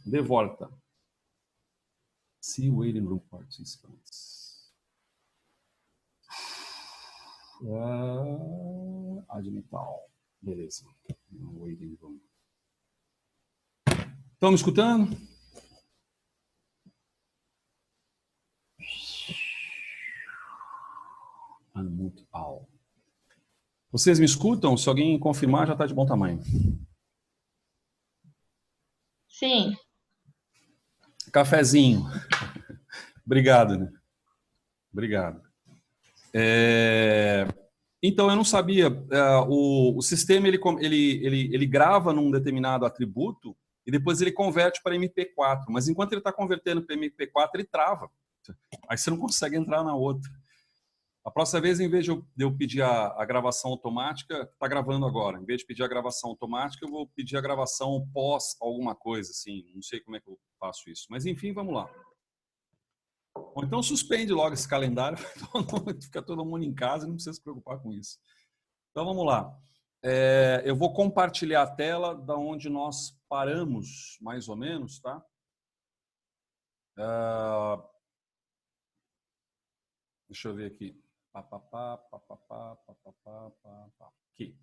De volta. See waiting room participants. Admital. Beleza. Waiting room. Estão me escutando? Unmute all. Vocês me escutam? Se alguém confirmar, já está de bom tamanho. Sim. Cafezinho. Obrigado, né? Obrigado. Então, eu não sabia. O sistema ele grava num determinado atributo e depois ele converte para MP4. Mas enquanto ele está convertendo para MP4, ele trava. Aí você não consegue entrar na outra. A próxima vez, em vez de eu pedir a gravação automática, está gravando agora. Em vez de pedir a gravação automática, eu vou pedir a gravação pós alguma coisa, assim. Não sei como é que eu faço isso. Mas, enfim, vamos lá. Ou então suspende logo esse calendário, fica todo mundo em casa e não precisa se preocupar com isso. Então, vamos lá. Eu vou compartilhar a tela da onde nós paramos, mais ou menos, tá? Deixa eu ver aqui. Aqui.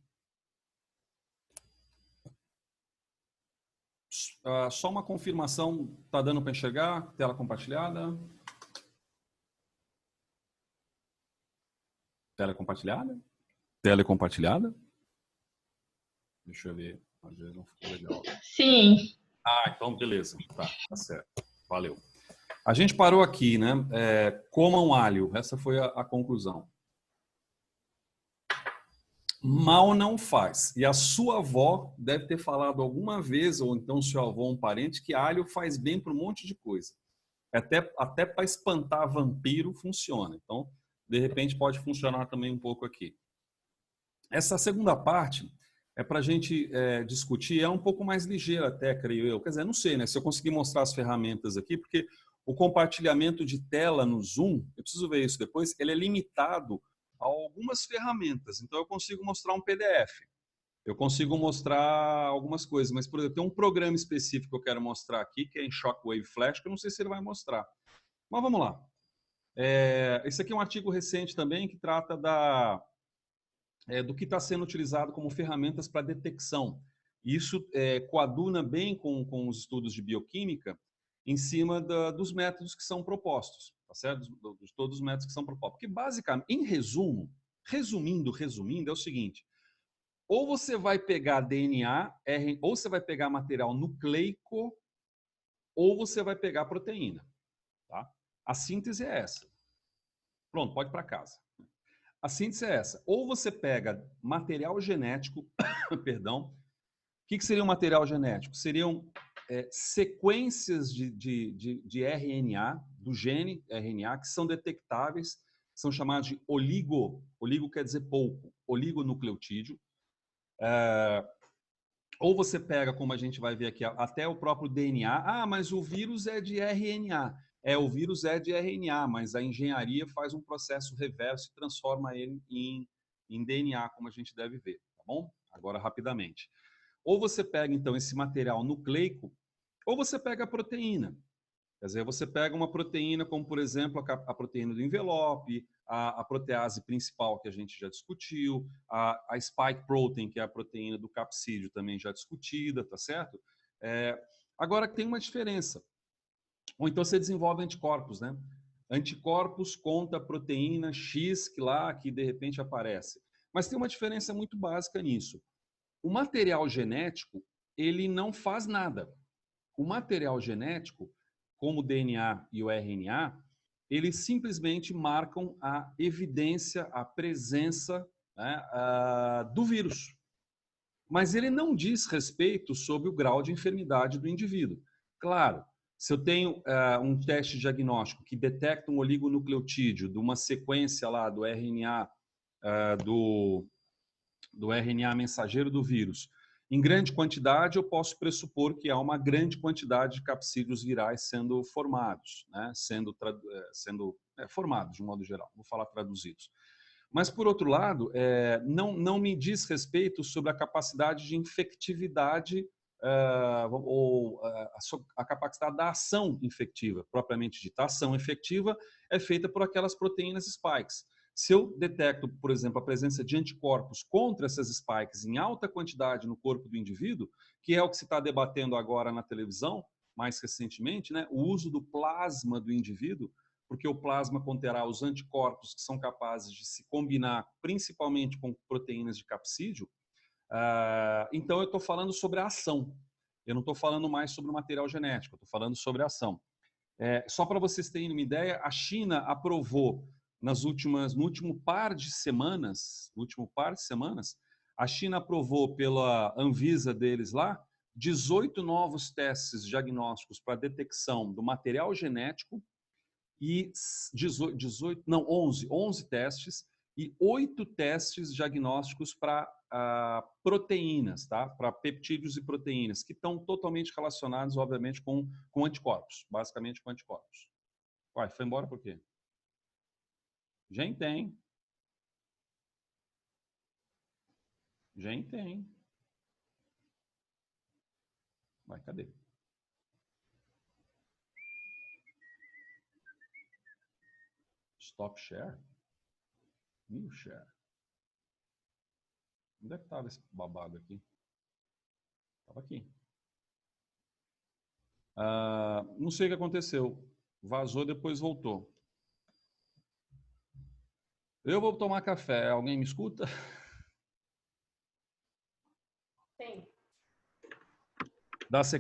Só uma confirmação, tá dando para enxergar? Tela compartilhada. Tela compartilhada? Tela compartilhada? Deixa eu ver. Às vezes não ficou legal. Sim. Então beleza. Tá certo. Valeu. A gente parou aqui, né? Comam alho. Essa foi a conclusão. Mal não faz. E a sua avó deve ter falado alguma vez, ou então seu avô ou um parente, que alho faz bem para um monte de coisa. Até para espantar vampiro funciona. Então, de repente, pode funcionar também um pouco aqui. Essa segunda parte é para a gente discutir, é um pouco mais ligeira até, creio eu. Quer dizer, não sei, né? Se eu conseguir mostrar as ferramentas aqui, porque o compartilhamento de tela no Zoom, eu preciso ver isso depois, ele é limitado a algumas ferramentas. Então, eu consigo mostrar um PDF. Eu consigo mostrar algumas coisas, mas, por exemplo, tem um programa específico que eu quero mostrar aqui, que é em Shockwave Flash, que eu não sei se ele vai mostrar. Mas vamos lá. Esse aqui é um artigo recente também que trata do que está sendo utilizado como ferramentas para detecção. Isso coaduna bem com os estudos de bioquímica em cima dos métodos que são propostos, tá certo? De todos os métodos que são propostos. Porque, basicamente, em resumo, resumindo, é o seguinte: ou você vai pegar DNA, ou você vai pegar material nucleico, ou você vai pegar proteína. Tá? A síntese é essa. Pronto, pode ir para casa. A síntese é essa. Ou você pega material genético, perdão. O que seria um material genético? Seriam sequências de RNA, do gene RNA, que são detectáveis, são chamados de oligo. Oligo quer dizer pouco. Oligonucleotídeo. Ou você pega, como a gente vai ver aqui, até o próprio DNA. Mas o vírus é de RNA. O vírus é de RNA, mas a engenharia faz um processo reverso e transforma ele em DNA, como a gente deve ver, tá bom? Agora, rapidamente. Ou você pega, então, esse material nucleico, ou você pega a proteína. Quer dizer, você pega uma proteína, como, por exemplo, a proteína do envelope, a protease principal, que a gente já discutiu, a spike protein, que é a proteína do capsídeo, também já discutida, tá certo? Agora, tem uma diferença. Ou então você desenvolve anticorpos, né? Anticorpos contra a proteína X que de repente aparece. Mas tem uma diferença muito básica nisso. O material genético, ele não faz nada. O material genético, como o DNA e o RNA, eles simplesmente marcam a evidência, a presença, né, do vírus. Mas ele não diz respeito sobre o grau de enfermidade do indivíduo. Claro, se eu tenho um teste diagnóstico que detecta um oligonucleotídeo de uma sequência lá do RNA, do RNA mensageiro do vírus, em grande quantidade, eu posso pressupor que há uma grande quantidade de capsídeos virais sendo formados, né? sendo formados de um modo geral, vou falar traduzidos. Mas, por outro lado, não me diz respeito sobre a capacidade de infectividade ou a capacidade da ação infectiva, propriamente dita. A ação efetiva é feita por aquelas proteínas spikes. Se eu detecto, por exemplo, a presença de anticorpos contra essas spikes em alta quantidade no corpo do indivíduo, que é o que se está debatendo agora na televisão, mais recentemente, né, o uso do plasma do indivíduo, porque o plasma conterá os anticorpos que são capazes de se combinar principalmente com proteínas de capsídeo. Então, eu estou falando sobre a ação. Eu não estou falando mais sobre o material genético, eu estou falando sobre a ação. Só para vocês terem uma ideia, a China aprovou no último par de semanas, a China aprovou pela Anvisa deles lá 18 novos testes diagnósticos para detecção do material genético e 11 testes e 8 testes diagnósticos para proteínas, tá? Para peptídeos e proteínas, que estão totalmente relacionados, obviamente, com anticorpos, basicamente com anticorpos. Uai, foi embora por quê? Gente, tem. Gente, tem. Vai, cadê? Stop share? New share. Onde é que estava esse babado aqui? Estava aqui. Não sei o que aconteceu. Vazou, depois voltou. Eu vou tomar café. Alguém me escuta? Sim.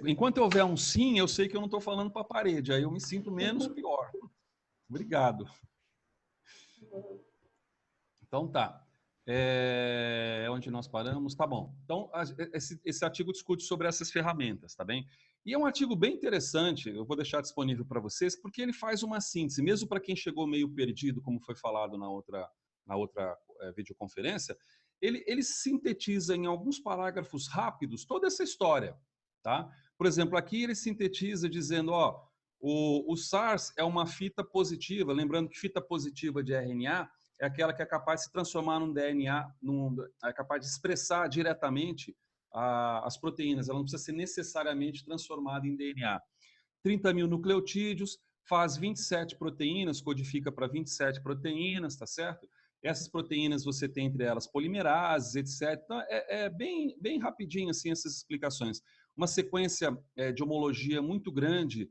Enquanto houver um sim, eu sei que eu não estou falando para a parede. Aí eu me sinto menos pior. Obrigado. Então tá. Onde nós paramos? Tá bom. Então, esse artigo discute sobre essas ferramentas, tá bem? E é um artigo bem interessante, eu vou deixar disponível para vocês, porque ele faz uma síntese, mesmo para quem chegou meio perdido, como foi falado na outra videoconferência, ele sintetiza em alguns parágrafos rápidos toda essa história, tá? Por exemplo, aqui ele sintetiza dizendo, ó, o SARS é uma fita positiva, lembrando que fita positiva de RNA é aquela que é capaz de se transformar num DNA, é capaz de expressar diretamente as proteínas. Ela não precisa ser necessariamente transformada em DNA. 30 mil nucleotídeos, faz 27 proteínas, codifica para 27 proteínas, tá certo? Essas proteínas você tem entre elas polimerases, etc. Então, bem rapidinho assim essas explicações. Uma sequência de homologia muito grande,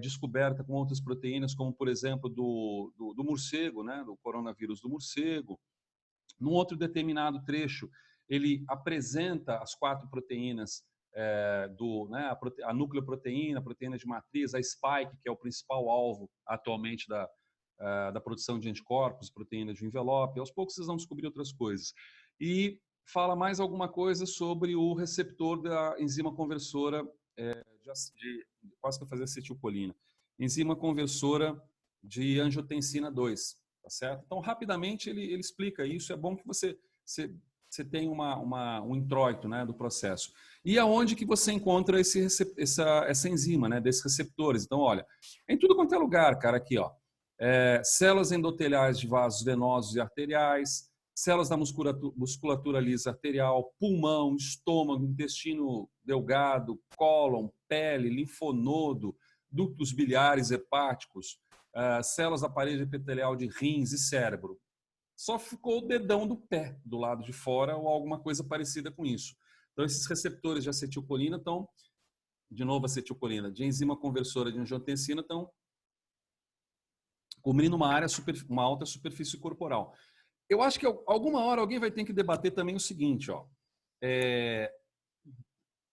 descoberta com outras proteínas, como, por exemplo, do morcego, né? Do coronavírus do morcego. Num outro determinado trecho, ele apresenta as 4 proteínas, a nucleoproteína, a proteína de matriz, a spike, que é o principal alvo atualmente da produção de anticorpos, proteína de envelope. Aos poucos vocês vão descobrir outras coisas. E fala mais alguma coisa sobre o receptor da enzima conversora quase que eu fazia acetilcolina. Enzima conversora de angiotensina 2, tá certo? Então, rapidamente, ele explica isso. É bom que você tenha um introito, né, do processo. E aonde que você encontra essa enzima, né, desses receptores? Então, olha, em tudo quanto é lugar, cara, aqui, ó. Células endoteliais de vasos venosos e arteriais, células da musculatura lisa arterial, pulmão, estômago, intestino delgado, cólon, pele, linfonodo, ductos biliares hepáticos, células da parede epitelial de rins e cérebro. Só ficou o dedão do pé do lado de fora ou alguma coisa parecida com isso. Então, esses receptores de acetilcolina estão, de novo acetilcolina, de enzima conversora de angiotensina, estão cobrindo uma alta superfície corporal. Eu acho que alguma hora alguém vai ter que debater também o seguinte, ó.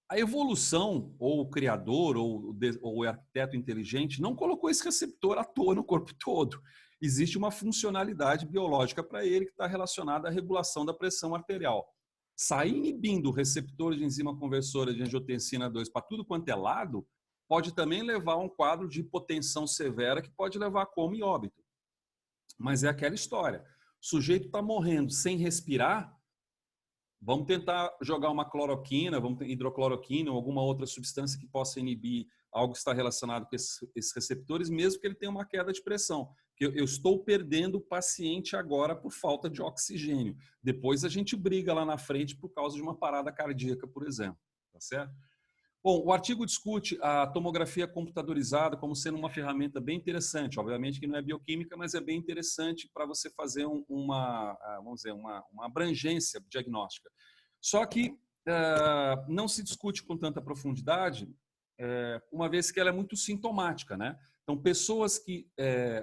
A evolução, ou o criador, ou o arquiteto inteligente, não colocou esse receptor à toa no corpo todo. Existe uma funcionalidade biológica para ele que está relacionada à regulação da pressão arterial. Sair inibindo o receptor de enzima conversora de angiotensina 2 para tudo quanto é lado, pode também levar a um quadro de hipotensão severa que pode levar a coma e óbito. Mas é aquela história. O sujeito está morrendo sem respirar, vamos tentar jogar uma cloroquina, hidrocloroquina ou alguma outra substância que possa inibir algo que está relacionado com esses receptores, mesmo que ele tenha uma queda de pressão. Eu estou perdendo o paciente agora por falta de oxigênio. Depois a gente briga lá na frente por causa de uma parada cardíaca, por exemplo. Tá certo? Bom, o artigo discute a tomografia computadorizada como sendo uma ferramenta bem interessante. Obviamente que não é bioquímica, mas é bem interessante para você fazer vamos dizer, uma abrangência diagnóstica. Só que não se discute com tanta profundidade, uma vez que ela é muito sintomática, né? Então, pessoas que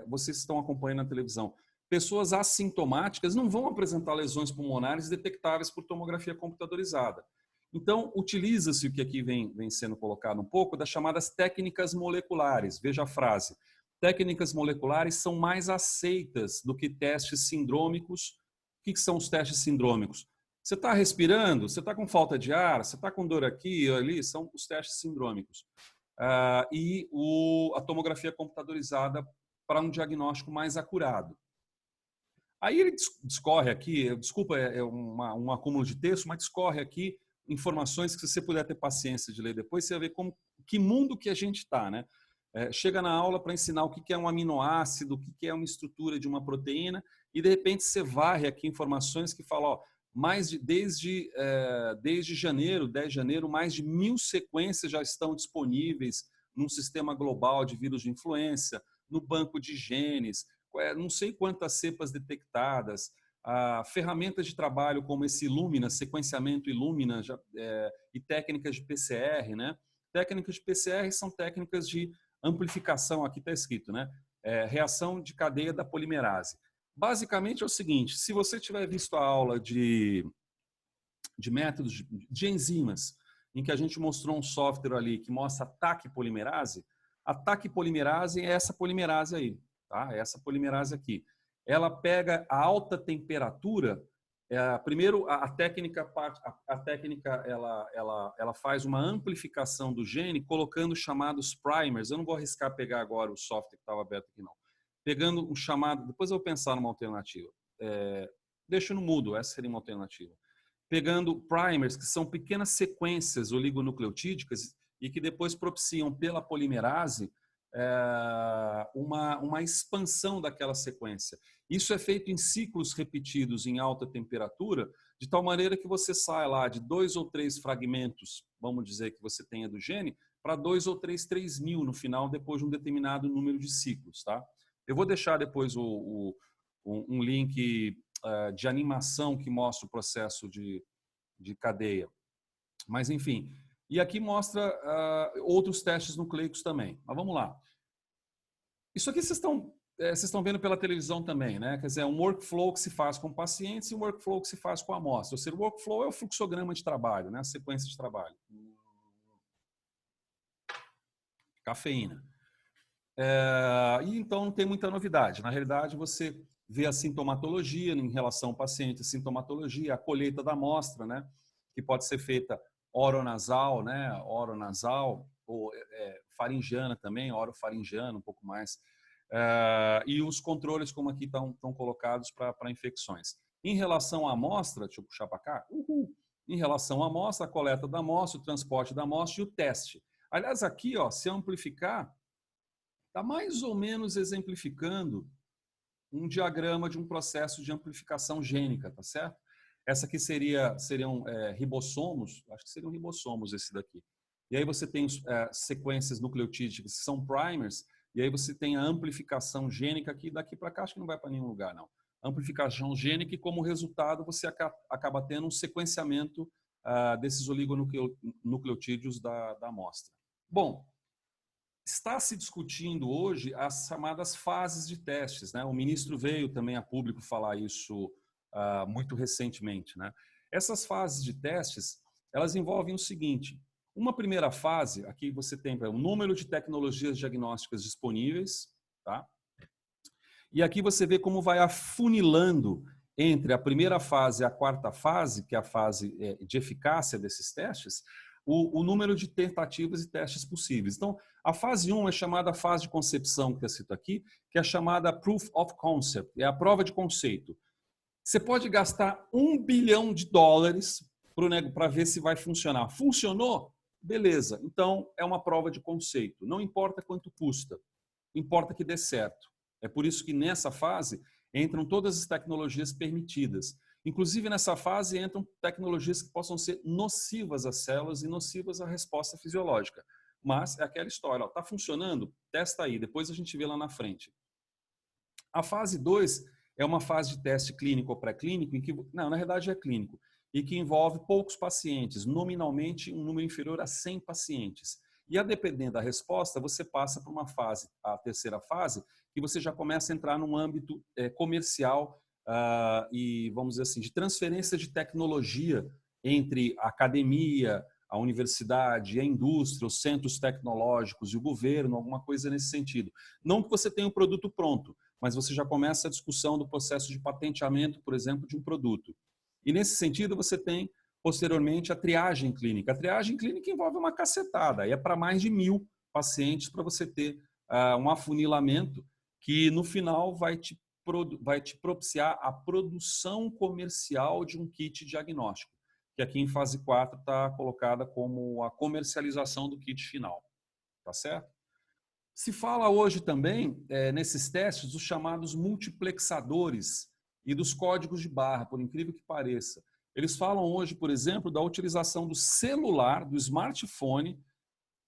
vocês estão acompanhando na televisão, pessoas assintomáticas não vão apresentar lesões pulmonares detectáveis por tomografia computadorizada. Então, utiliza-se o que aqui vem sendo colocado um pouco das chamadas técnicas moleculares. Veja a frase. Técnicas moleculares são mais aceitas do que testes sindrômicos. O que são os testes sindrômicos? Você está respirando? Você está com falta de ar? Você está com dor aqui ou ali? São os testes sindrômicos. A tomografia computadorizada para um diagnóstico mais acurado. Aí ele discorre aqui, desculpa, um acúmulo de texto, mas discorre aqui informações que, se você puder ter paciência de ler depois, você vai ver que mundo que a gente está, né? Chega na aula para ensinar o que é um aminoácido, o que é uma estrutura de uma proteína, e de repente você varre aqui informações que falam, ó, desde janeiro, 10 de janeiro, mais de 1000 sequências já estão disponíveis num sistema global de vírus de influenza, no banco de genes, não sei quantas cepas detectadas, ferramentas de trabalho como esse Illumina, sequenciamento Illumina e técnicas de PCR, né? Técnicas de PCR são técnicas de amplificação, aqui está escrito, né? Reação de cadeia da polimerase. Basicamente é o seguinte, se você tiver visto a aula de métodos de enzimas, em que a gente mostrou um software ali que mostra a polimerase é essa polimerase aí, tá? Essa polimerase aqui. Ela pega a alta temperatura. Primeiro, a técnica ela faz uma amplificação do gene, colocando chamados primers. Eu não vou arriscar pegar agora o software que estava aberto aqui, não. Pegando um chamado, depois eu vou pensar numa alternativa. Deixo no mudo, essa seria uma alternativa. Pegando primers, que são pequenas sequências oligonucleotídicas e que depois propiciam pela polimerase uma expansão daquela sequência. Isso é feito em ciclos repetidos em alta temperatura, de tal maneira que você sai lá de 2 ou 3 fragmentos, vamos dizer que você tenha do gene, para 2 ou 3.000 no final, depois de um determinado número de ciclos. Tá? Eu vou deixar depois um link de animação que mostra o processo de cadeia. Mas, enfim, e aqui mostra outros testes nucleicos também. Mas vamos lá. Isso aqui vocês estão vendo pela televisão também, né? Quer dizer, é um workflow que se faz com pacientes e um workflow que se faz com a amostra. Ou seja, o workflow é o fluxograma de trabalho, né? A sequência de trabalho. Cafeína. E então não tem muita novidade. Na realidade, você vê a sintomatologia em relação ao paciente, a sintomatologia, a colheita da amostra, né? Que pode ser feita oronasal, né? Oronasal, ou faringiana também, orofaringiana, um pouco mais. E os controles, como aqui estão colocados para infecções. Em relação à amostra, deixa eu puxar para cá. Em relação à amostra, a coleta da amostra, o transporte da amostra e o teste. Aliás, aqui, ó, se amplificar, está mais ou menos exemplificando um diagrama de um processo de amplificação gênica, tá certo? Essa aqui seriam ribossomos, acho que seriam ribossomos esse daqui. E aí você tem sequências nucleotídicas que são primers, e aí você tem a amplificação gênica aqui, daqui para cá acho que não vai para nenhum lugar, não. Amplificação gênica e como resultado você acaba tendo um sequenciamento desses oligonucleotídeos da amostra. Bom, está se discutindo hoje as chamadas fases de testes, né? O ministro veio também a público falar isso muito recentemente, né? Essas fases de testes, elas envolvem o seguinte: uma primeira fase, aqui você tem o número de tecnologias diagnósticas disponíveis, tá? E aqui você vê como vai afunilando entre a primeira fase e a quarta fase, que é a fase de eficácia desses testes, o número de tentativas e testes possíveis. Então, a fase 1 é chamada fase de concepção, que eu cito aqui, que é a chamada Proof of Concept, é a prova de conceito. Você pode gastar $1 bilhão para ver se vai funcionar. Funcionou? Beleza. Então, é uma prova de conceito. Não importa quanto custa, importa que dê certo. É por isso que nessa fase entram todas as tecnologias permitidas. Inclusive, nessa fase entram tecnologias que possam ser nocivas às células e nocivas à resposta fisiológica. Mas é aquela história, está funcionando? Testa aí, depois a gente vê lá na frente. A fase 2 é uma fase de teste clínico ou pré-clínico, em que, não, na verdade é clínico, e que envolve poucos pacientes, nominalmente um número inferior a 100 pacientes. E a depender da resposta, você passa para uma fase, a terceira fase, que você já começa a entrar num âmbito comercial e, vamos dizer assim, de transferência de tecnologia entre a academia, a universidade, a indústria, os centros tecnológicos e o governo, alguma coisa nesse sentido. Não que você tenha um produto pronto, mas você já começa a discussão do processo de patenteamento, por exemplo, de um produto. E nesse sentido você tem, posteriormente, a triagem clínica. A triagem clínica envolve uma cacetada, aí é para mais de 1000 pacientes para você ter um afunilamento que no final vai te propiciar a produção comercial de um kit diagnóstico, que aqui em fase 4 está colocada como a comercialização do kit final. Tá certo? Se fala hoje também, nesses testes, dos chamados multiplexadores e dos códigos de barra, por incrível que pareça. Eles falam hoje, por exemplo, da utilização do celular, do smartphone,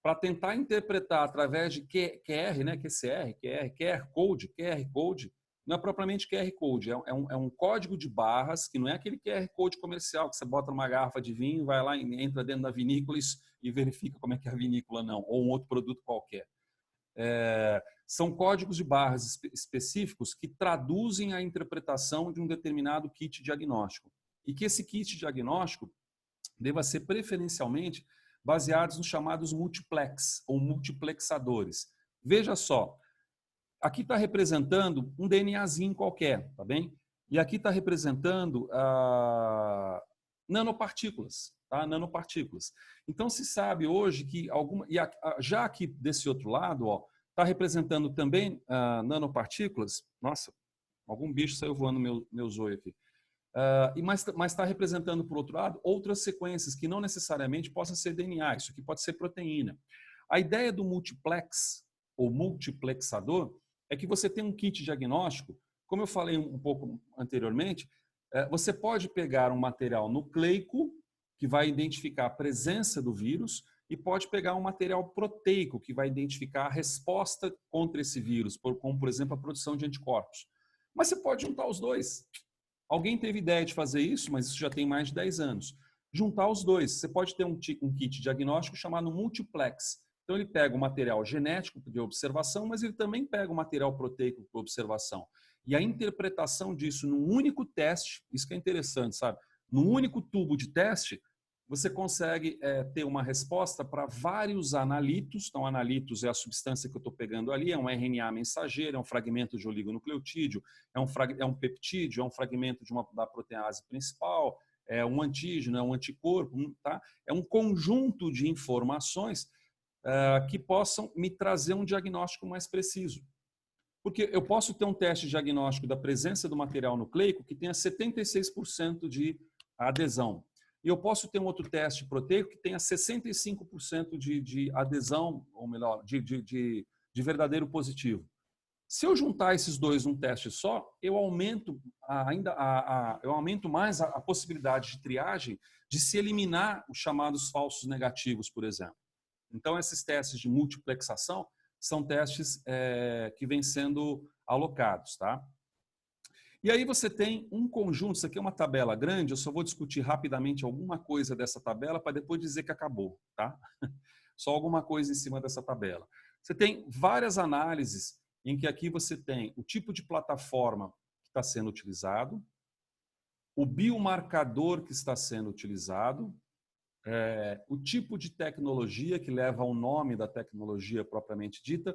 para tentar interpretar através de QR, né, QCR, QR Code, não é propriamente QR Code, é um código de barras, que não é aquele QR Code comercial que você bota numa garrafa de vinho, vai lá, entra dentro da vinícola e verifica como é que é a vinícola, não, ou um outro produto qualquer. São códigos de barras específicos que traduzem a interpretação de um determinado kit diagnóstico. E que esse kit diagnóstico deva ser preferencialmente baseados nos chamados multiplex ou multiplexadores. Veja só, aqui está representando um DNAzinho qualquer, tá bem? E aqui está representando nanopartículas, tá? Nanopartículas. Então se sabe hoje que já aqui desse outro lado, ó, está representando também nanopartículas. Nossa, algum bicho saiu voando meu zóio aqui. Mas está representando, por outro lado, outras sequências que não necessariamente possam ser DNA, isso aqui pode ser proteína. A ideia do multiplex, ou multiplexador, é que você tem um kit diagnóstico, como eu falei um pouco anteriormente, você pode pegar um material nucleico, que vai identificar a presença do vírus, e pode pegar um material proteico, que vai identificar a resposta contra esse vírus, como, por exemplo, a produção de anticorpos. Mas você pode juntar os dois. Alguém teve ideia de fazer isso, mas isso já tem mais de 10 anos. Juntar os dois. Você pode ter um kit diagnóstico chamado multiplex. Então, ele pega o material genético de observação, mas ele também pega o material proteico de observação. E a interpretação disso num único teste, isso que é interessante, sabe? Num único tubo de teste, você consegue ter uma resposta para vários analitos. Então, analitos é a substância que eu estou pegando ali, é um RNA mensageiro, é um fragmento de oligonucleotídeo, é um peptídeo, é um fragmento da protease principal, é um antígeno, é um anticorpo, tá? É um conjunto de informações que possam me trazer um diagnóstico mais preciso. Porque eu posso ter um teste diagnóstico da presença do material nucleico que tenha 76% de adesão. E eu posso ter um outro teste proteico que tenha 65% de adesão, ou melhor, de verdadeiro positivo. Se eu juntar esses dois num teste só, eu aumento mais a possibilidade de triagem de se eliminar os chamados falsos negativos, por exemplo. Então, esses testes de multiplexação são testes que vêm sendo alocados, tá? E aí você tem um conjunto, isso aqui é uma tabela grande, eu só vou discutir rapidamente alguma coisa dessa tabela para depois dizer que acabou, tá? Só alguma coisa em cima dessa tabela. Você tem várias análises em que aqui você tem o tipo de plataforma que está sendo utilizado, o biomarcador que está sendo utilizado, o tipo de tecnologia que leva ao nome da tecnologia propriamente dita,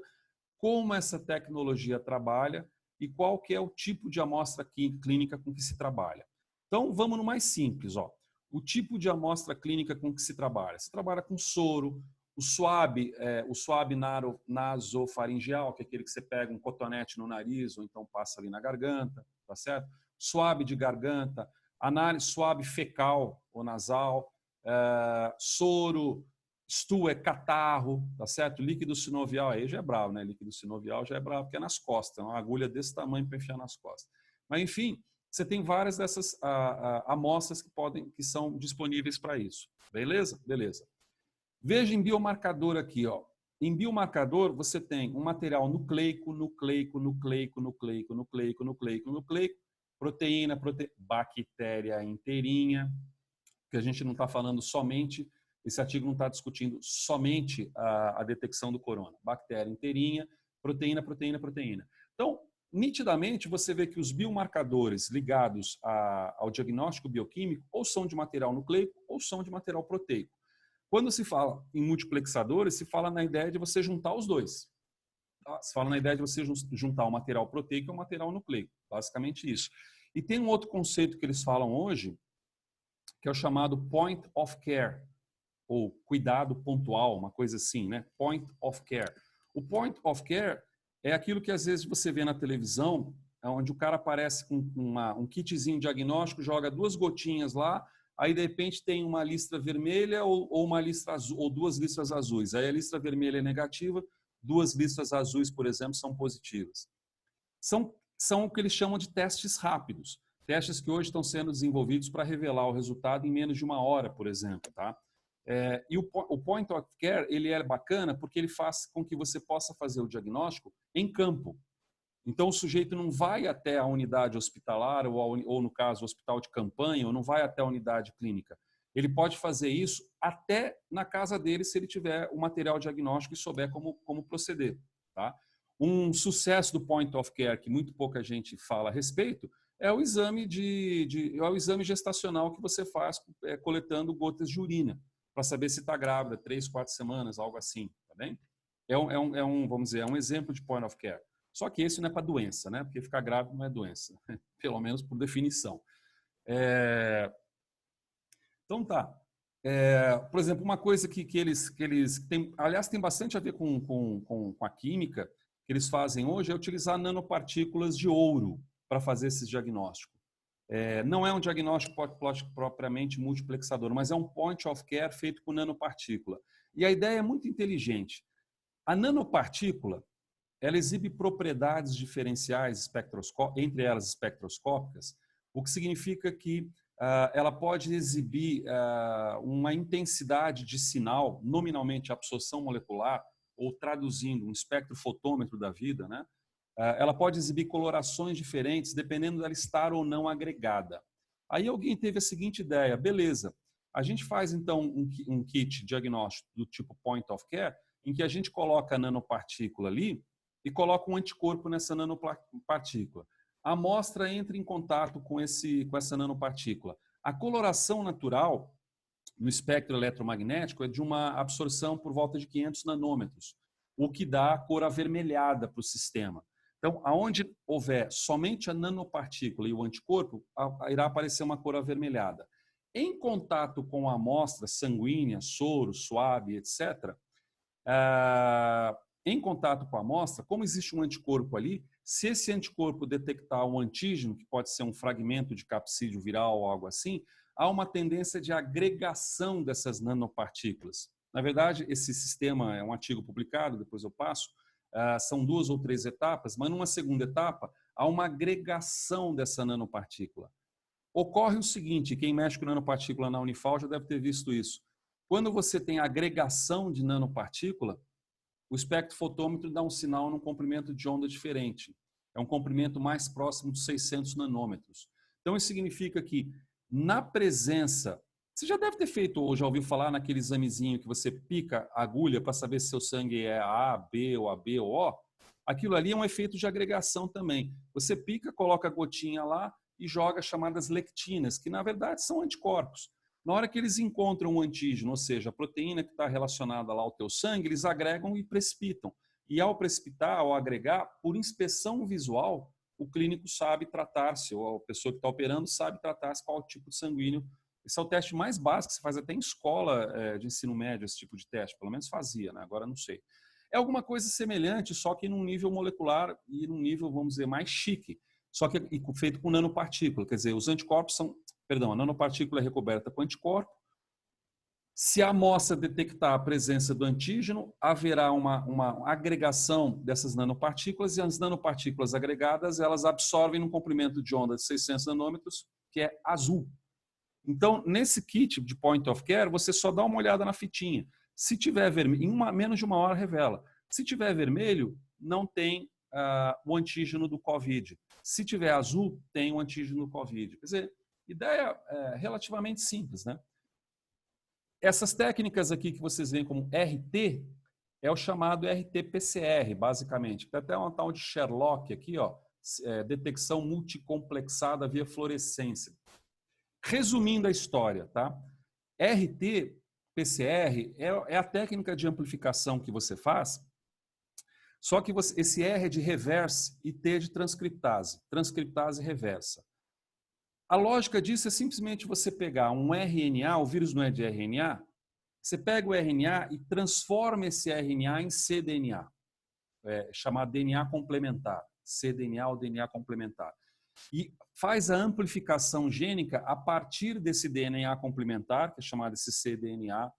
como essa tecnologia trabalha e qual que é o tipo de amostra clínica com que se trabalha. Então, vamos no mais simples. Ó. O tipo de amostra clínica com que se trabalha. Se trabalha com soro, o swab nasofaringeal, que é aquele que você pega um cotonete no nariz ou então passa ali na garganta, tá certo? Swab de garganta, análise swab fecal ou nasal, soro, STU é catarro, tá certo? Líquido sinovial, aí já é bravo, né? Líquido sinovial já é bravo, porque é nas costas, é uma agulha desse tamanho para enfiar nas costas. Mas, enfim, Você tem várias dessas amostras que são disponíveis para isso. Beleza? Beleza. Veja em biomarcador aqui, ó. Em biomarcador, você tem um material nucleico, proteína, bactéria inteirinha, que a gente não está falando somente, esse artigo não está discutindo somente a detecção do corona. Bactéria inteirinha, proteína. Então, nitidamente, você vê que os biomarcadores ligados ao diagnóstico bioquímico ou são de material nucleico ou são de material proteico. Quando se fala em multiplexadores, se fala na ideia de você juntar os dois. Tá? Se fala na ideia de você juntar o material proteico e o material nucleico. Basicamente isso. E tem um outro conceito que eles falam hoje, que é o chamado point of care, ou cuidado pontual, uma coisa assim, né? Point of care. O point of care é aquilo que às vezes você vê na televisão, onde o cara aparece com um kitzinho diagnóstico, joga 2 gotinhas lá, aí de repente tem uma listra vermelha ou uma listra azul, ou 2 listras azuis. Aí a listra vermelha é negativa, 2 listras azuis, por exemplo, são positivas. São o que eles chamam de testes rápidos. Testes que hoje estão sendo desenvolvidos para revelar o resultado em menos de 1 hora, por exemplo. Tá? E o Point of Care ele é bacana porque ele faz com que você possa fazer o diagnóstico em campo. Então, o sujeito não vai até a unidade hospitalar ou no caso, o hospital de campanha, ou não vai até a unidade clínica. Ele pode fazer isso até na casa dele, se ele tiver o material diagnóstico e souber como proceder. Tá? Um sucesso do Point of Care, que muito pouca gente fala a respeito, é o exame é o exame gestacional que você faz coletando gotas de urina, para saber se está grávida, 3, 4 semanas, algo assim. Tá bem? Vamos dizer, é um exemplo de Point of Care. Só que esse não é para doença, né? Porque ficar grávido não é doença, pelo menos por definição. Então tá. Por exemplo, uma coisa que eles têm, aliás, tem bastante a ver com a química que eles fazem hoje é utilizar nanopartículas de ouro para fazer esse diagnóstico. Não é um diagnóstico propriamente multiplexador, mas é um point of care feito com nanopartícula. E a ideia é muito inteligente. A nanopartícula ela exibe propriedades diferenciais, entre elas espectroscópicas, o que significa que ela pode exibir uma intensidade de sinal, nominalmente absorção molecular, ou traduzindo um espectrofotômetro da vida, né? Ela pode exibir colorações diferentes, dependendo dela estar ou não agregada. Aí alguém teve a seguinte ideia, beleza, a gente faz então um kit diagnóstico do tipo point of care, em que a gente coloca a nanopartícula ali, e coloca um anticorpo nessa nanopartícula. A amostra entra em contato com essa nanopartícula. A coloração natural no espectro eletromagnético é de uma absorção por volta de 500 nanômetros, o que dá a cor avermelhada para o sistema. Então, aonde houver somente a nanopartícula e o anticorpo, irá aparecer uma cor avermelhada. Em contato com a amostra sanguínea, soro, suave, etc., em contato com a amostra, como existe um anticorpo ali, se esse anticorpo detectar um antígeno, que pode ser um fragmento de capsídeo viral ou algo assim, há uma tendência de agregação dessas nanopartículas. Na verdade, esse sistema é um artigo publicado, depois eu passo, são 2 ou 3 etapas, mas numa segunda etapa há uma agregação dessa nanopartícula. Ocorre o seguinte, quem mexe com nanopartícula na Unifal já deve ter visto isso. Quando você tem agregação de nanopartícula, o espectrofotômetro dá um sinal num comprimento de onda diferente. É um comprimento mais próximo de 600 nanômetros. Então, isso significa que, na presença... Você já deve ter feito ou já ouviu falar naquele examezinho que você pica a agulha para saber se seu sangue é A, B ou AB ou O? Aquilo ali é um efeito de agregação também. Você pica, coloca a gotinha lá e joga chamadas lectinas, que na verdade são anticorpos. Na hora que eles encontram um antígeno, ou seja, a proteína que está relacionada lá ao teu sangue, eles agregam e precipitam. E ao precipitar, ao agregar, por inspeção visual, o clínico sabe tratar-se, ou a pessoa que está operando sabe tratar-se qual tipo de sanguíneo. Esse é o teste mais básico, que se faz até em escola de ensino médio, esse tipo de teste. Pelo menos fazia, né? Agora não sei. É alguma coisa semelhante, só que num nível molecular e num nível, vamos dizer, mais chique. Só que feito com nanopartícula. Quer dizer, os anticorpos são... Perdão, a nanopartícula é recoberta com anticorpo, Se a amostra detectar a presença do antígeno, haverá uma agregação dessas nanopartículas, e as nanopartículas agregadas, elas absorvem num comprimento de onda de 600 nanômetros, que é azul. Então, nesse kit de point of care, você só dá uma olhada na fitinha. Se tiver vermelho, em menos de uma hora revela. Se tiver vermelho, não tem o antígeno do COVID. Se tiver azul, tem o antígeno do COVID. Quer dizer, ideia relativamente simples, né? Essas técnicas aqui que vocês veem como RT, é o chamado RT-PCR, basicamente. Tem até uma tal de Sherlock aqui, ó, detecção multicomplexada via fluorescência. Resumindo a história, tá? RT-PCR é a técnica de amplificação que você faz, só que esse R é de reverse e T é de transcriptase reversa. A lógica disso é simplesmente você pegar um RNA, o vírus não é de RNA, você pega o RNA e transforma esse RNA em cDNA, chamado DNA complementar, cDNA ou DNA complementar. E faz a amplificação gênica a partir desse DNA complementar, que é chamado esse cDNA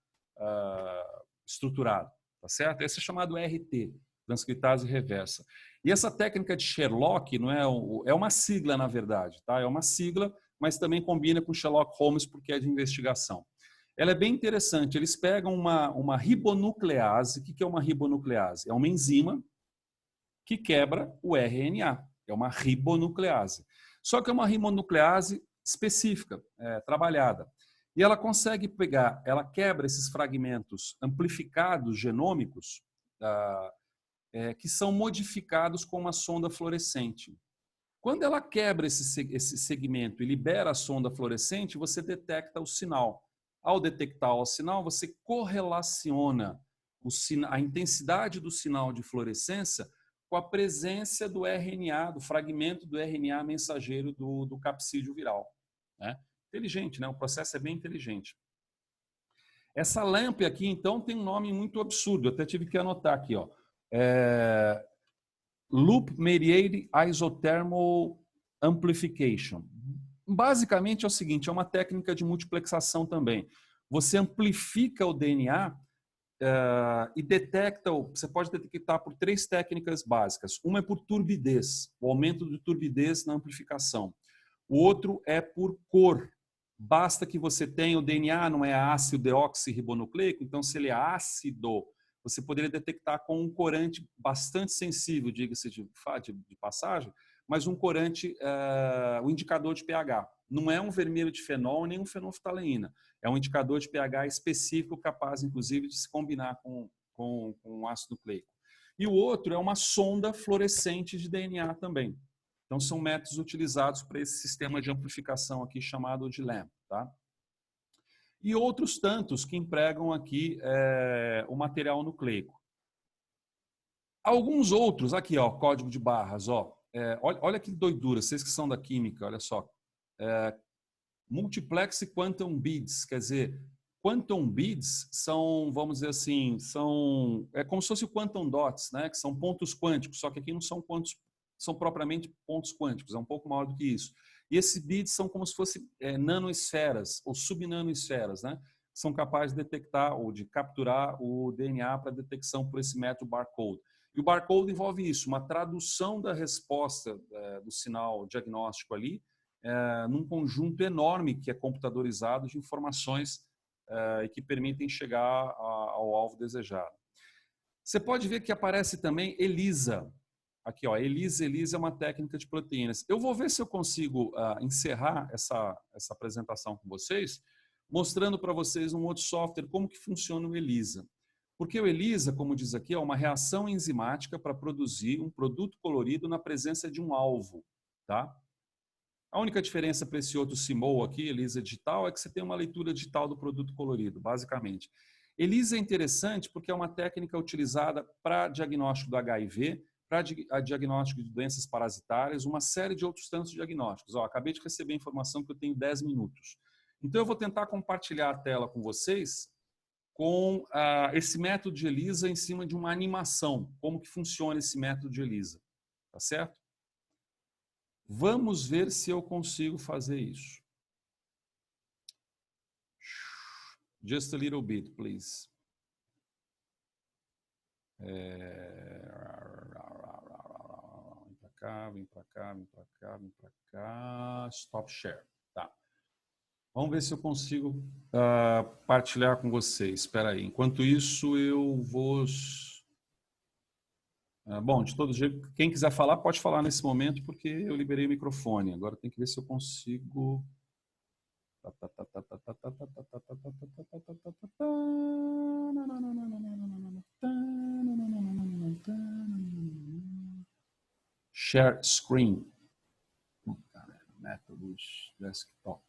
estruturado, tá certo? Esse é chamado RT, transcriptase reversa. E essa técnica de Sherlock não é uma sigla, na verdade, tá? É uma sigla, mas também combina com Sherlock Holmes porque é de investigação. Ela é bem interessante. Eles pegam uma ribonuclease. O que é uma ribonuclease? É uma enzima que quebra o RNA. É uma ribonuclease. Só que é uma ribonuclease específica, trabalhada. E ela consegue pegar, ela quebra esses fragmentos amplificados genômicos que são modificados com uma sonda fluorescente. Quando ela quebra esse segmento e libera a sonda fluorescente, você detecta o sinal. Ao detectar o sinal, você correlaciona a intensidade do sinal de fluorescência com a presença do RNA, do fragmento do RNA mensageiro do capsídeo viral. Né? Inteligente, né? O processo é bem inteligente. Essa LAMP aqui, então, tem um nome muito absurdo. Eu até tive que anotar aqui, ó. Loop Mediated Isothermal Amplification. Basicamente é o seguinte, é uma técnica de multiplexação também. Você amplifica o DNA e detecta, você pode detectar por 3 técnicas básicas. Uma é por turbidez, o aumento de turbidez na amplificação. O outro é por cor. Basta que você tenha, o DNA não é ácido deoxirribonucleico, então se ele é ácido, você poderia detectar com um corante bastante sensível, diga-se de passagem, mas um corante, um indicador de pH. Não é um vermelho de fenol nem um fenolftaleína. É um indicador de pH específico, capaz, inclusive, de se combinar com um ácido nucleico. E o outro é uma sonda fluorescente de DNA também. Então, são métodos utilizados para esse sistema de amplificação aqui chamado de LAMP. Tá? E outros tantos que empregam aqui o material nucleico. Alguns outros, aqui, ó, código de barras, ó. Olha que doidura, vocês que são da química, olha só. Multiplex quantum beads, quer dizer, quantum beads são, vamos dizer assim, é como se fosse o quantum dots, né? Que são pontos quânticos, só que aqui não são são propriamente pontos quânticos, é um pouco maior do que isso. E esses beads são como se fossem nanoesferas ou subnanoesferas, né? São capazes de detectar ou de capturar o DNA para detecção por esse método barcode. E o barcode envolve isso, uma tradução da resposta do sinal diagnóstico ali num conjunto enorme que é computadorizado de informações e que permitem chegar ao alvo desejado. Você pode ver que aparece também ELISA. Aqui, ó, ELISA é uma técnica de proteínas. Eu vou ver se eu consigo encerrar essa apresentação com vocês, mostrando para vocês um outro software, como que funciona o ELISA. Porque o ELISA, como diz aqui, é uma reação enzimática para produzir um produto colorido na presença de um alvo. Tá? A única diferença para esse outro CMOL aqui, ELISA digital, é que você tem uma leitura digital do produto colorido, basicamente. ELISA é interessante porque é uma técnica utilizada para diagnóstico do HIV, para diagnóstico de doenças parasitárias, uma série de outros tantos diagnósticos. Ó, acabei de receber a informação que eu tenho 10 minutos. Então, eu vou tentar compartilhar a tela com vocês com esse método de ELISA em cima de uma animação, como que funciona esse método de ELISA, tá certo? Vamos ver se eu consigo fazer isso. Just a little bit, please. Vem para cá, vem para cá, vem para cá, vem para cá. Stop share. Tá. Vamos ver se eu consigo partilhar com vocês. Espera aí. Enquanto isso, eu vou... bom, de todo jeito, quem quiser falar, pode falar nesse momento, porque eu liberei o microfone. Agora tem que ver se eu consigo... Share screen. Métodos desktop.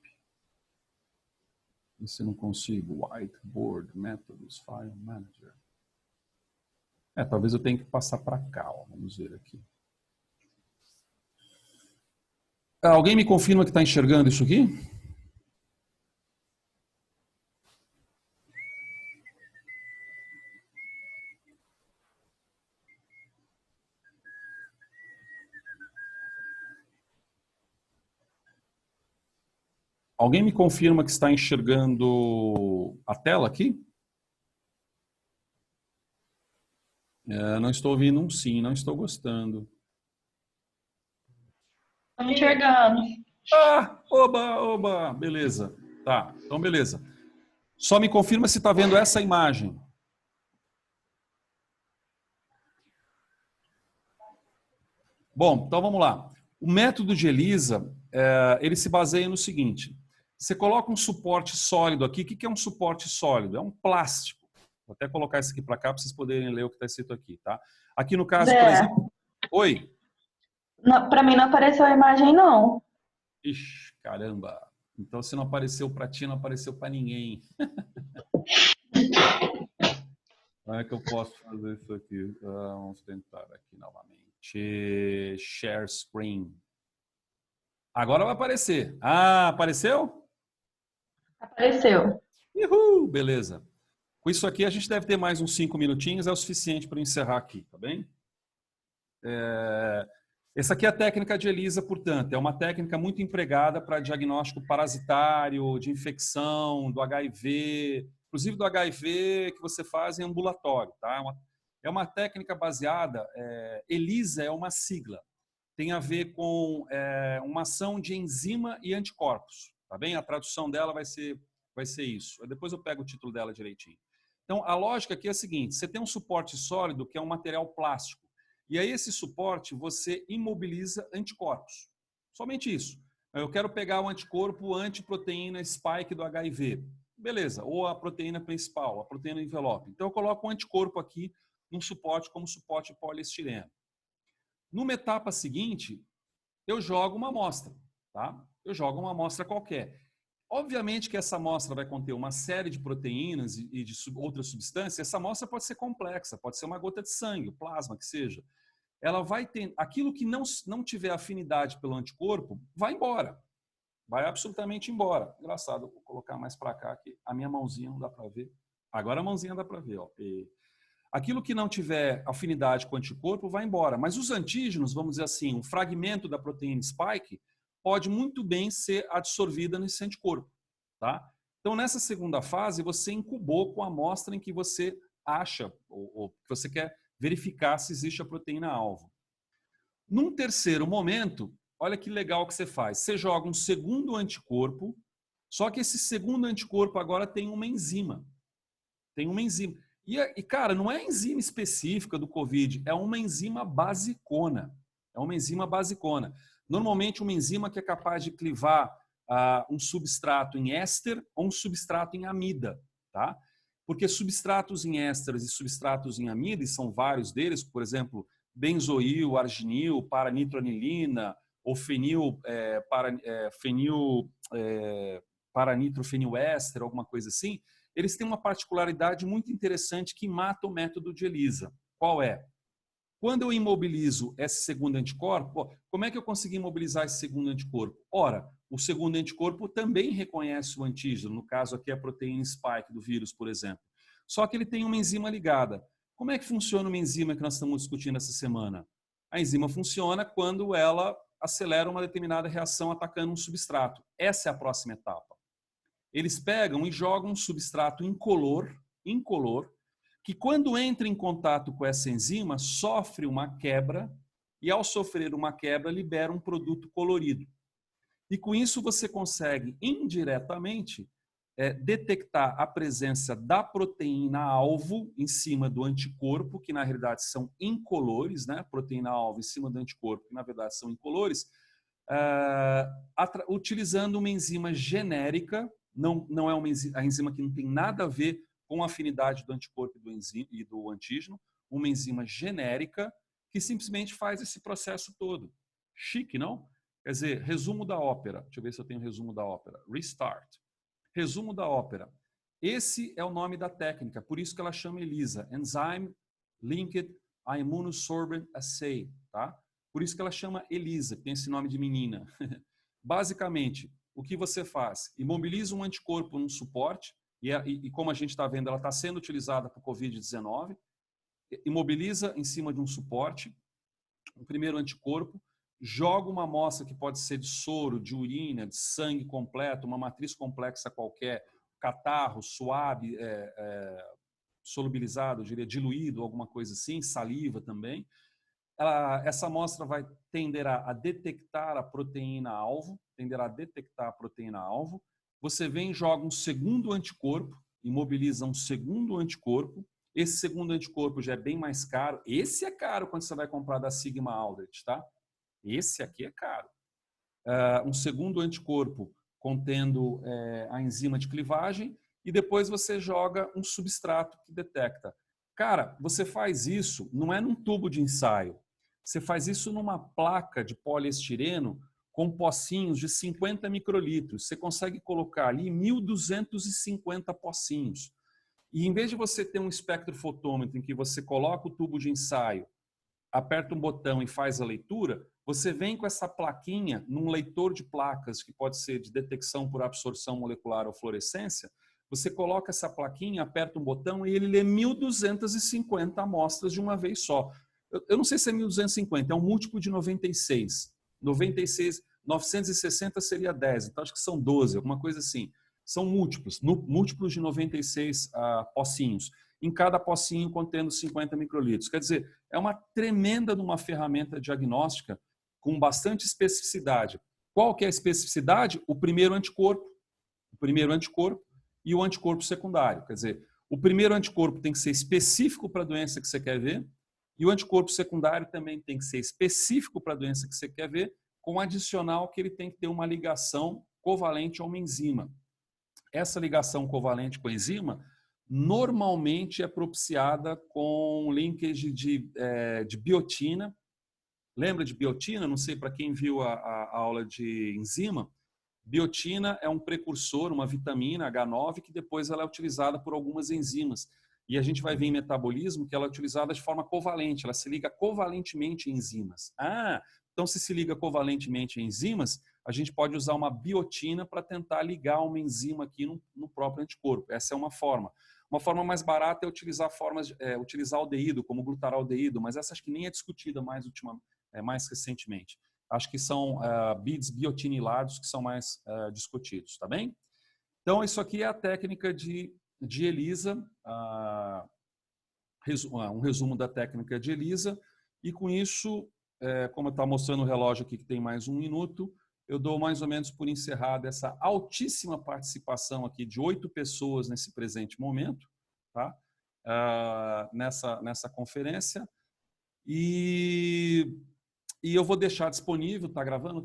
E se eu não consigo? Whiteboard, métodos, file manager. Talvez eu tenha que passar para cá. Ó. Vamos ver aqui. Alguém me confirma que está enxergando isso aqui? Alguém me confirma que está enxergando a tela aqui? Não estou ouvindo um sim, não estou gostando. Estou enxergando. Oba, beleza. Tá, então beleza. Só me confirma se está vendo essa imagem. Bom, então vamos lá. O método de ELISA, ele se baseia no seguinte. Você coloca um suporte sólido aqui. O que é um suporte sólido? É um plástico. Vou até colocar isso aqui para cá para vocês poderem ler o que está escrito aqui, tá? Aqui no caso, por exemplo... Oi? Para mim não apareceu a imagem, não. Ixi, caramba. Então, se não apareceu para ti, não apareceu para ninguém. Como é que eu posso fazer isso aqui? Vamos tentar aqui novamente. Share screen. Agora vai aparecer. Apareceu? Apareceu. Uhul, beleza. Com isso aqui, a gente deve ter mais uns 5 minutinhos. É o suficiente para encerrar aqui, tá bem? Essa aqui é a técnica de ELISA, portanto. É uma técnica muito empregada para diagnóstico parasitário, de infecção, do HIV, inclusive do HIV que você faz em ambulatório. Tá? É uma técnica baseada... ELISA é uma sigla. Tem a ver com uma ação de enzima e anticorpos. Tá bem? A tradução dela vai ser isso. Depois eu pego o título dela direitinho. Então, a lógica aqui é a seguinte. Você tem um suporte sólido que é um material plástico. E aí esse suporte você imobiliza anticorpos. Somente isso. Eu quero pegar o anticorpo antiproteína spike do HIV. Beleza. Ou a proteína principal, a proteína envelope. Então eu coloco um anticorpo aqui num suporte como suporte poliestireno. Numa etapa seguinte, eu jogo uma amostra. Tá? Eu jogo uma amostra qualquer. Obviamente que essa amostra vai conter uma série de proteínas e de outras substâncias. Essa amostra pode ser complexa, pode ser uma gota de sangue, plasma, que seja. Ela vai ter... Aquilo que não tiver afinidade pelo anticorpo, vai embora. Vai absolutamente embora. Engraçado, vou colocar mais para cá aqui. A minha mãozinha não dá para ver. Agora a mãozinha dá para ver. Ó. Aquilo que não tiver afinidade com o anticorpo, vai embora. Mas os antígenos, vamos dizer assim, um fragmento da proteína spike, pode muito bem ser absorvida nesse anticorpo. Tá? Então, nessa segunda fase, você incubou com a amostra em que você acha, ou que você quer verificar se existe a proteína-alvo. Num terceiro momento, olha que legal que você faz. Você joga um segundo anticorpo, só que esse segundo anticorpo agora tem uma enzima. Tem uma enzima. E cara, não é enzima específica do COVID, é uma enzima basicona. É uma enzima basicona. Normalmente uma enzima que é capaz de clivar um substrato em éster ou um substrato em amida, tá? Porque substratos em ésteres e substratos em amida, e são vários deles, por exemplo, benzoil, arginil, paranitroanilina ou paranitrofeniléster, alguma coisa assim, eles têm uma particularidade muito interessante que mata o método de ELISA. Qual é? Quando eu imobilizo esse segundo anticorpo, como é que eu consegui imobilizar esse segundo anticorpo? Ora, o segundo anticorpo também reconhece o antígeno, no caso aqui a proteína spike do vírus, por exemplo. Só que ele tem uma enzima ligada. Como é que funciona uma enzima que nós estamos discutindo essa semana? A enzima funciona quando ela acelera uma determinada reação atacando um substrato. Essa é a próxima etapa. Eles pegam e jogam um substrato incolor, que quando entra em contato com essa enzima, sofre uma quebra e ao sofrer uma quebra libera um produto colorido. E com isso você consegue indiretamente detectar a presença da proteína-alvo em cima do anticorpo, que na realidade são incolores, né? Proteína-alvo em cima do anticorpo, que na verdade são incolores, utilizando uma enzima genérica, não é a enzima que não tem nada a ver com a afinidade do anticorpo e do antígeno, uma enzima genérica que simplesmente faz esse processo todo. Chique, não? Quer dizer, resumo da ópera. Deixa eu ver se eu tenho resumo da ópera. Restart. Resumo da ópera. Esse é o nome da técnica, por isso que ela chama ELISA, Enzyme Linked Immunosorbent Assay, tá? Por isso que ela chama ELISA, tem esse nome de menina. Basicamente, o que você faz? Imobiliza um anticorpo num suporte, e como a gente está vendo, ela está sendo utilizada para o Covid-19, imobiliza em cima de um suporte, um primeiro anticorpo, joga uma amostra que pode ser de soro, de urina, de sangue completo, uma matriz complexa qualquer, catarro, suave, solubilizado, eu diria, diluído, alguma coisa assim, saliva também. Essa amostra vai tenderá a detectar a proteína-alvo, Você vem e joga um segundo anticorpo, imobiliza um segundo anticorpo. Esse segundo anticorpo já é bem mais caro. Esse é caro quando você vai comprar da Sigma Aldrich, tá? Esse aqui é caro. Um segundo anticorpo contendo a enzima de clivagem e depois você joga um substrato que detecta. Cara, você faz isso, não é num tubo de ensaio. Você faz isso numa placa de poliestireno com pocinhos de 50 microlitros. Você consegue colocar ali 1.250 pocinhos. E em vez de você ter um espectrofotômetro em que você coloca o tubo de ensaio, aperta um botão e faz a leitura, você vem com essa plaquinha num leitor de placas, que pode ser de detecção por absorção molecular ou fluorescência, você coloca essa plaquinha, aperta um botão e ele lê 1.250 amostras de uma vez só. Eu não sei se é 1.250, é um múltiplo de 96. 96, 960 seria 10, então acho que são 12, alguma coisa assim. São múltiplos de 96 pocinhos, em cada pocinho contendo 50 microlitros. Quer dizer, é uma tremenda de uma ferramenta diagnóstica com bastante especificidade. Qual que é a especificidade? O primeiro anticorpo e o anticorpo secundário. Quer dizer, o primeiro anticorpo tem que ser específico para a doença que você quer ver e o anticorpo secundário também tem que ser específico para a doença que você quer ver, com adicional que ele tem que ter uma ligação covalente a uma enzima. Essa ligação covalente com a enzima normalmente é propiciada com linkage de biotina. Lembra de biotina? Não sei para quem viu a aula de enzima. Biotina é um precursor, uma vitamina H9, que depois ela é utilizada por algumas enzimas. E a gente vai ver em metabolismo que ela é utilizada de forma covalente, ela se liga covalentemente em enzimas. Então se liga covalentemente em enzimas, a gente pode usar uma biotina para tentar ligar uma enzima aqui no próprio anticorpo. Essa é uma forma. Uma forma mais barata é utilizar aldeído, como glutaraldeído, mas essa acho que nem é discutida mais recentemente. Acho que são BIDs biotinilados que são mais discutidos, tá bem? Então, isso aqui é a técnica de ELISA, um resumo da técnica de ELISA, e com isso, como está mostrando o relógio aqui que tem mais 1 minuto, eu dou mais ou menos por encerrada essa altíssima participação aqui de 8 pessoas nesse presente momento, tá? Nessa conferência. E eu vou deixar disponível, está gravando,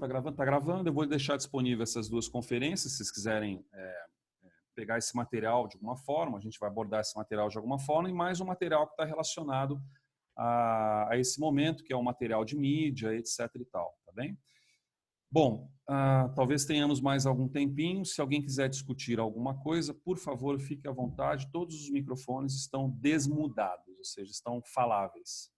eu vou deixar disponível essas 2 conferências, se vocês quiserem pegar esse material de alguma forma, a gente vai abordar esse material de alguma forma, e mais um material que está relacionado a esse momento, que é o material de mídia, etc. e tal, tá bem? Bom, talvez tenhamos mais algum tempinho. Se alguém quiser discutir alguma coisa, por favor, fique à vontade. Todos os microfones estão desmudados, ou seja, estão faláveis.